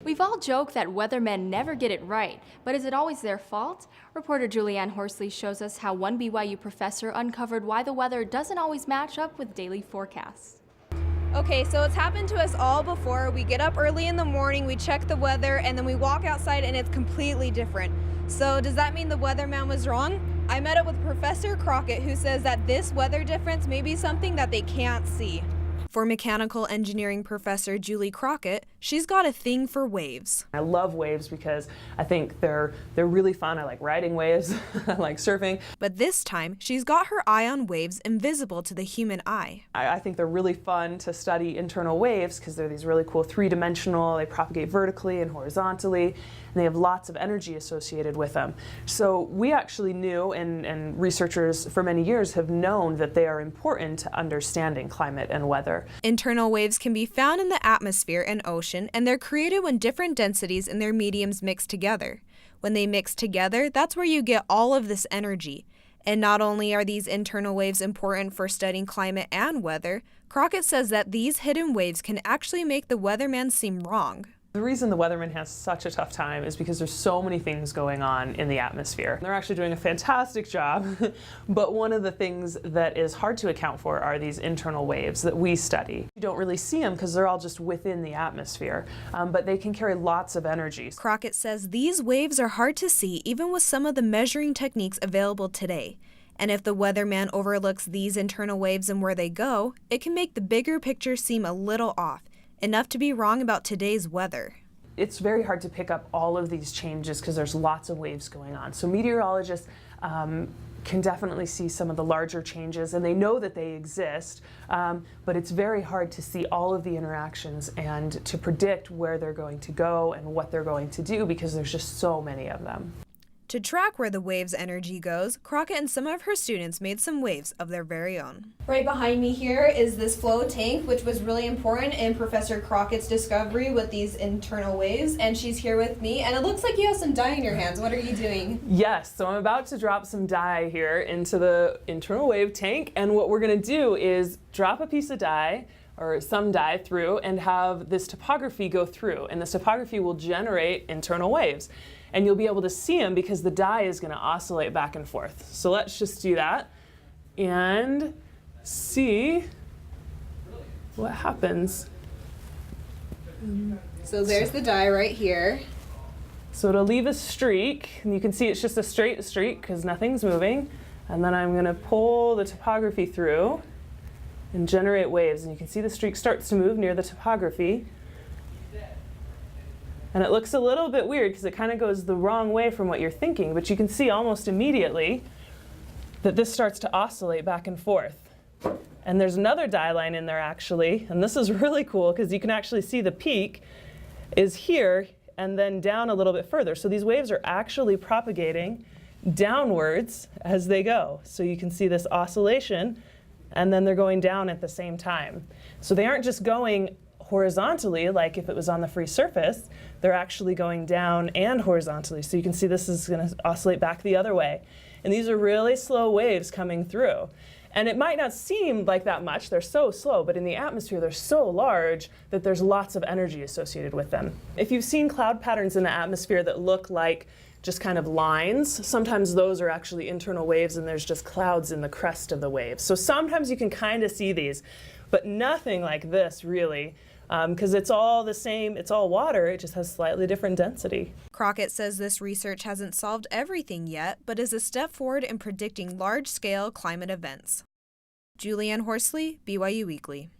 We've all joked that weathermen never get it right, but is it always their fault? Reporter Julianne Horsley shows us how one BYU professor uncovered why the weather doesn't always match up with daily forecasts. Okay, so it's happened to us all before. We get up early in the morning, we check the weather, and then we walk outside and it's completely different. So does that mean the weatherman was wrong? I met up with Professor Crockett, who says that this weather difference may be something that they can't see. For mechanical engineering professor Julie Crockett, she's got a thing for waves. I love waves because I think they're really fun. I like riding waves, I like surfing. But this time, she's got her eye on waves invisible to the human eye. I think they're really fun to study internal waves because they're these really cool three-dimensional, they propagate vertically and horizontally, and they have lots of energy associated with them. So we actually knew, and researchers for many years have known, that they are important to understanding climate and weather. Internal waves can be found in the atmosphere and ocean, and they're created when different densities in their mediums mix together. When they mix together, that's where you get all of this energy. And not only are these internal waves important for studying climate and weather, Crockett says that these hidden waves can actually make the weatherman seem wrong. The reason the weatherman has such a tough time is because there's so many things going on in the atmosphere. They're actually doing a fantastic job, but one of the things that is hard to account for are these internal waves that we study. You don't really see them because they're all just within the atmosphere, but they can carry lots of energy. Crockett says these waves are hard to see even with some of the measuring techniques available today. And if the weatherman overlooks these internal waves and where they go, it can make the bigger picture seem a little off. Enough to be wrong about today's weather. It's very hard to pick up all of these changes because there's lots of waves going on. So meteorologists can definitely see some of the larger changes, and they know that they exist, but it's very hard to see all of the interactions and to predict where they're going to go and what they're going to do because there's just so many of them. To track where the wave's energy goes, Crockett and some of her students made some waves of their very own. Right behind me here is this flow tank, which was really important in Professor Crockett's discovery with these internal waves, and she's here with me, and it looks like you have some dye in your hands. What are you doing? Yes, so I'm about to drop some dye here into the internal wave tank, and what we're going to do is drop a piece of dye or some dye through and have this topography go through, and this topography will generate internal waves. And you'll be able to see them because the dye is going to oscillate back and forth. So let's just do that and see what happens. So there's the dye right here. So it'll leave a streak, and you can see it's just a straight streak because nothing's moving. And then I'm going to pull the topography through and generate waves. And you can see the streak starts to move near the topography. And it looks a little bit weird because it kind of goes the wrong way from what you're thinking, but you can see almost immediately that this starts to oscillate back and forth. And there's another dye line in there actually, and this is really cool because you can actually see the peak is here and then down a little bit further. So these waves are actually propagating downwards as they go. So you can see this oscillation, and then they're going down at the same time. So they aren't just going horizontally, like if it was on the free surface, they're actually going down and horizontally. So you can see this is going to oscillate back the other way. And these are really slow waves coming through. And it might not seem like that much, they're so slow, but in the atmosphere they're so large that there's lots of energy associated with them. If you've seen cloud patterns in the atmosphere that look like just kind of lines, sometimes those are actually internal waves and there's just clouds in the crest of the waves. So sometimes you can kind of see these, but nothing like this really. Because it's all the same, it's all water, it just has slightly different density. Crockett says this research hasn't solved everything yet, but is a step forward in predicting large-scale climate events. Julianne Horsley, BYU Weekly.